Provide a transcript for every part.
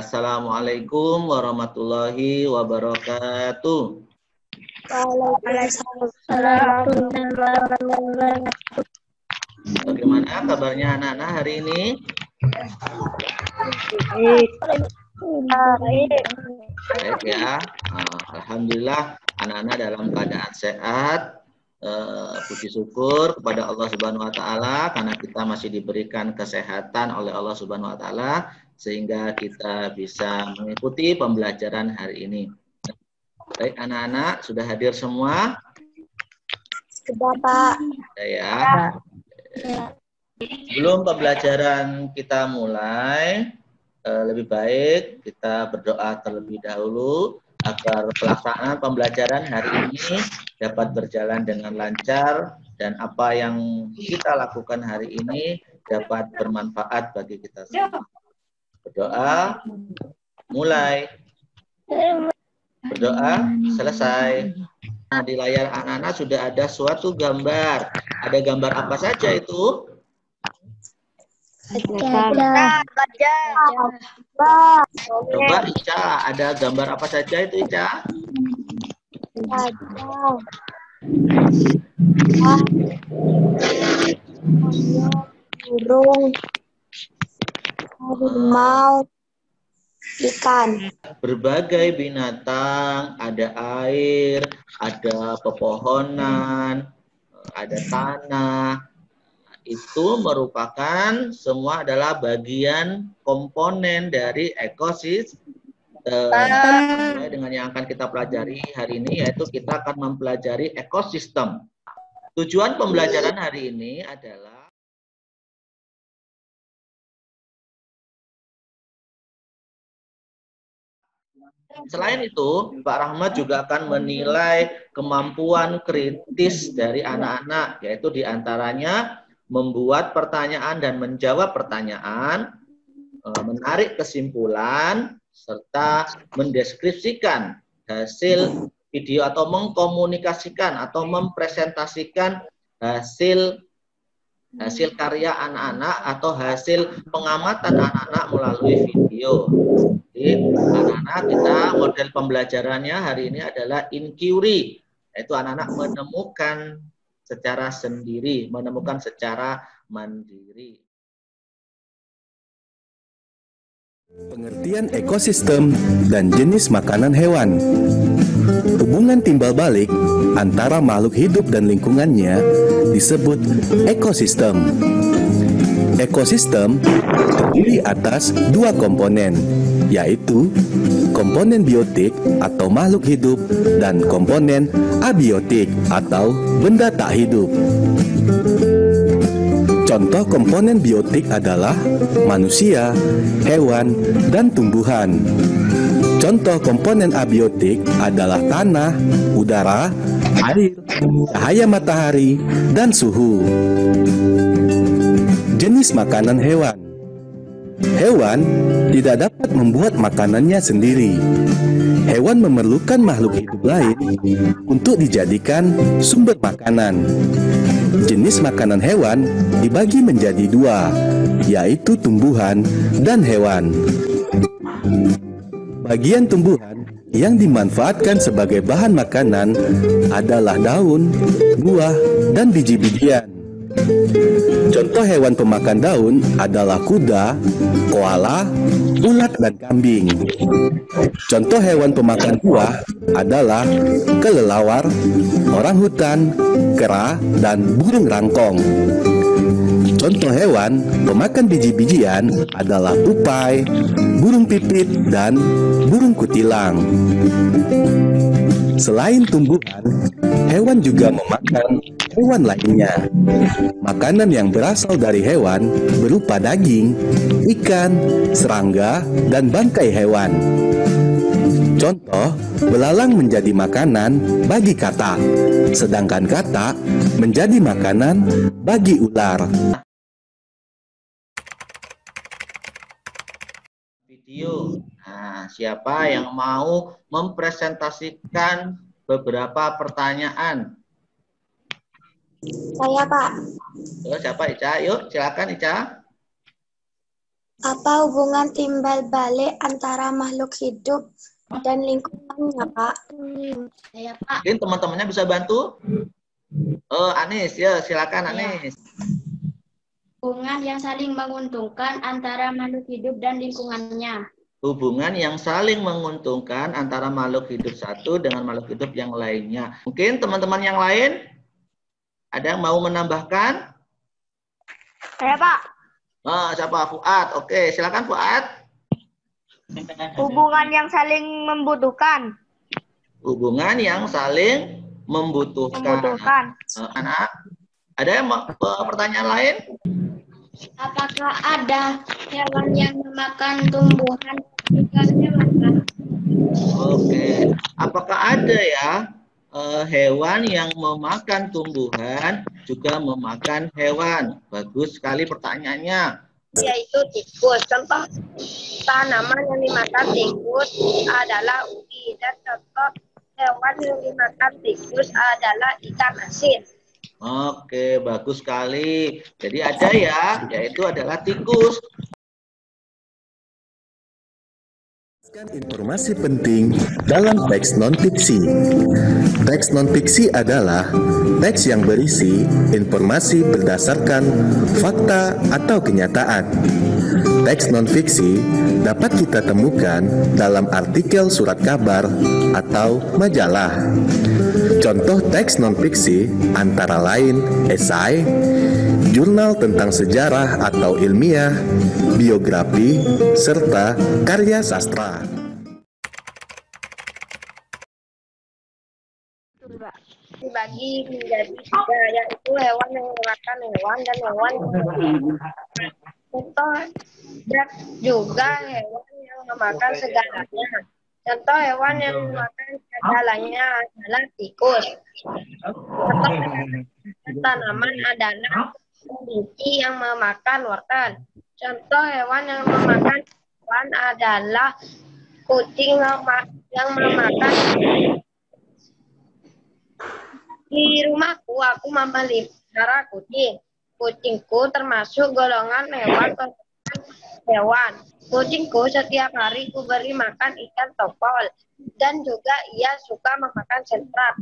Assalamualaikum warahmatullahi wabarakatuh. Waalaikumsalam. Bagaimana kabarnya anak-anak hari ini? Baik ya. Alhamdulillah anak-anak dalam keadaan sehat. Puji syukur kepada Allah Subhanahu wa taala karena kita masih diberikan kesehatan oleh Allah Subhanahu wa taala sehingga kita bisa mengikuti pembelajaran hari ini. Baik anak-anak, sudah hadir semua? Sudah, Pak. Ya. Sebelum pembelajaran kita mulai, lebih baik kita berdoa terlebih dahulu agar pelaksanaan pembelajaran hari ini dapat berjalan dengan lancar dan apa yang kita lakukan hari ini dapat bermanfaat bagi kita semua. Berdoa, mulai. Berdoa, selesai. Nah, di layar anak-anak sudah ada suatu gambar. Ada gambar apa saja itu? Coba Ica, ada gambar apa saja itu Ica? Burung, harimau, ikan. Berbagai binatang, ada air, ada pepohonan, ada tanah. Itu merupakan semua adalah bagian komponen dari ekosistem. Sesuai dengan yang akan kita pelajari hari ini, yaitu kita akan mempelajari ekosistem. Tujuan pembelajaran hari ini adalah selain itu, Pak Rahmat juga akan menilai kemampuan kritis dari anak-anak, yaitu diantaranya membuat pertanyaan dan menjawab pertanyaan, menarik kesimpulan, serta mendeskripsikan hasil video atau mengkomunikasikan atau mempresentasikan hasil karya anak-anak atau hasil pengamatan anak-anak melalui video. Jadi anak-anak kita model pembelajarannya hari ini adalah inquiry, yaitu anak-anak menemukan secara sendiri, menemukan secara mandiri. Pengertian ekosistem dan jenis makanan hewan. Hubungan timbal balik antara makhluk hidup dan lingkungannya disebut ekosistem. Ekosistem terdiri atas dua komponen, yaitu komponen biotik atau makhluk hidup dan komponen abiotik atau benda tak hidup. Contoh komponen biotik adalah manusia, hewan, dan tumbuhan. Contoh komponen abiotik adalah tanah, udara, air, cahaya matahari, dan suhu. Jenis makanan hewan. Hewan tidak dapat membuat makanannya sendiri. Hewan memerlukan makhluk hidup lain untuk dijadikan sumber makanan. Jenis makanan hewan dibagi menjadi dua, yaitu tumbuhan dan hewan. Bagian tumbuhan yang dimanfaatkan sebagai bahan makanan adalah daun, buah, dan biji-bijian. Contoh hewan pemakan daun adalah kuda, koala, ulat, dan kambing. Contoh hewan pemakan buah adalah kelelawar, orangutan, kera, dan burung rangkong. Contoh hewan pemakan biji-bijian adalah tupai, burung pipit, dan burung kutilang. Selain tumbuhan, hewan juga memakan hewan lainnya. Makanan yang berasal dari hewan berupa daging, ikan, serangga, dan bangkai hewan. Contoh, belalang menjadi makanan bagi katak, sedangkan katak menjadi makanan bagi ular. Video. Nah, siapa yang mau mempresentasikan beberapa pertanyaan? Saya, Pak. Siapa Ica? Yuk, silakan Ica. Apa hubungan timbal balik antara makhluk hidup dan lingkungannya, Pak? Saya Pak. Mungkin teman-temannya bisa bantu? Oh, Anis, ya silakan Anis. Hubungan yang saling menguntungkan antara makhluk hidup dan lingkungannya. Hubungan yang saling menguntungkan antara makhluk hidup satu dengan makhluk hidup yang lainnya. Mungkin teman-teman yang lain ada yang mau menambahkan? Saya, Pak. Siapa? Fuad. Oke, silakan Fuad. Hubungan yang saling membutuhkan. Hubungan yang saling membutuhkan. Anak, ada yang pertanyaan lain? Apakah ada hewan yang memakan tumbuhan juga hewan, Pak? Oke, apakah ada ya hewan yang memakan tumbuhan juga memakan hewan? Bagus sekali pertanyaannya. Yaitu tikus. Contoh tanaman yang dimakan tikus adalah ubi. Dan contoh hewan yang dimakan tikus adalah ikan asin. Oke, bagus sekali. Jadi ada ya, yaitu adalah tikus. Informasi penting dalam teks non-fiksi. Teks non-fiksi adalah teks yang berisi informasi berdasarkan fakta atau kenyataan. Teks non-fiksi dapat kita temukan dalam artikel surat kabar atau majalah. Contoh teks non-fiksi antara lain esai, jurnal tentang sejarah atau ilmiah, biografi, serta karya sastra. Dibagi menjadi tiga, yaitu hewan yang memakan hewan dan hewan contoh dan juga hewan yang memakan segalanya. Contoh hewan yang memakan segalanya adalah tikus. Contoh tanaman adalah kelinci yang memakan wortel. Contoh hewan yang memakan hewan adalah kucing yang memakan. Di rumahku, aku memelihara kucing. Kucingku termasuk golongan hewan. Kucingku setiap hari ku beri makan ikan topol. Dan juga ia suka memakan sentrat.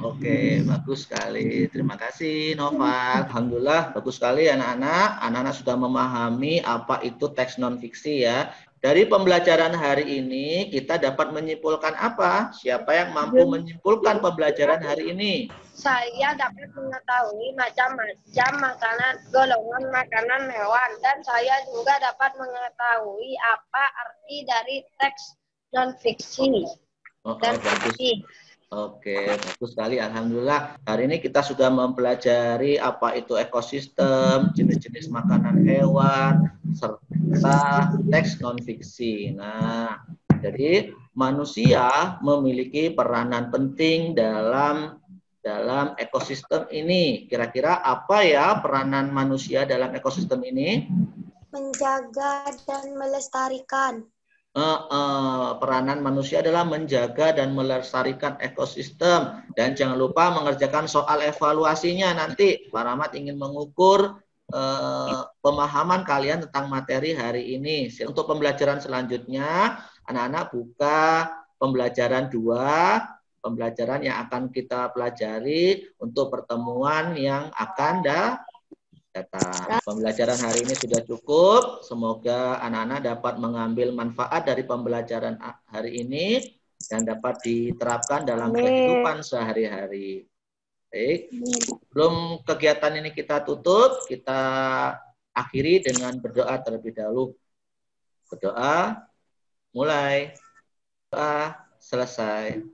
Oke, bagus sekali. Terima kasih, Nova. Alhamdulillah, bagus sekali anak-anak. Anak-anak sudah memahami apa itu teks non-fiksi ya. Dari pembelajaran hari ini, kita dapat menyimpulkan apa? Siapa yang mampu menyimpulkan pembelajaran hari ini? Saya dapat mengetahui macam-macam makanan, golongan makanan hewan. Dan saya juga dapat mengetahui apa arti dari teks non-fiksi. Dan fiksi. Oke, bagus sekali. Alhamdulillah. Hari ini kita sudah mempelajari apa itu ekosistem, jenis-jenis makanan hewan, serta teks non-fiksi. Nah, jadi manusia memiliki peranan penting dalam ekosistem ini. Kira-kira apa ya peranan manusia dalam ekosistem ini? Menjaga dan melestarikan. Peranan manusia adalah menjaga dan melestarikan ekosistem. Dan jangan lupa mengerjakan soal evaluasinya nanti. Pak Rahmat ingin mengukur pemahaman kalian tentang materi hari ini. Untuk pembelajaran selanjutnya, anak-anak buka pembelajaran 2, pembelajaran yang akan kita pelajari untuk pertemuan yang akan datang. Pembelajaran hari ini sudah cukup. Semoga anak-anak dapat mengambil manfaat dari pembelajaran hari ini dan dapat diterapkan dalam kehidupan sehari-hari. Baik. Sebelum kegiatan ini kita tutup, kita akhiri dengan berdoa terlebih dahulu. Berdoa, mulai. Doa, selesai.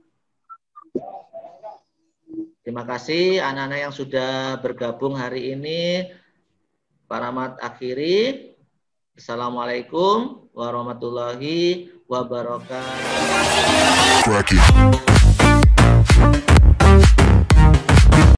Terima kasih anak-anak yang sudah bergabung hari ini. Pak Rahmat akhiri. Assalamualaikum warahmatullahi wabarakatuh.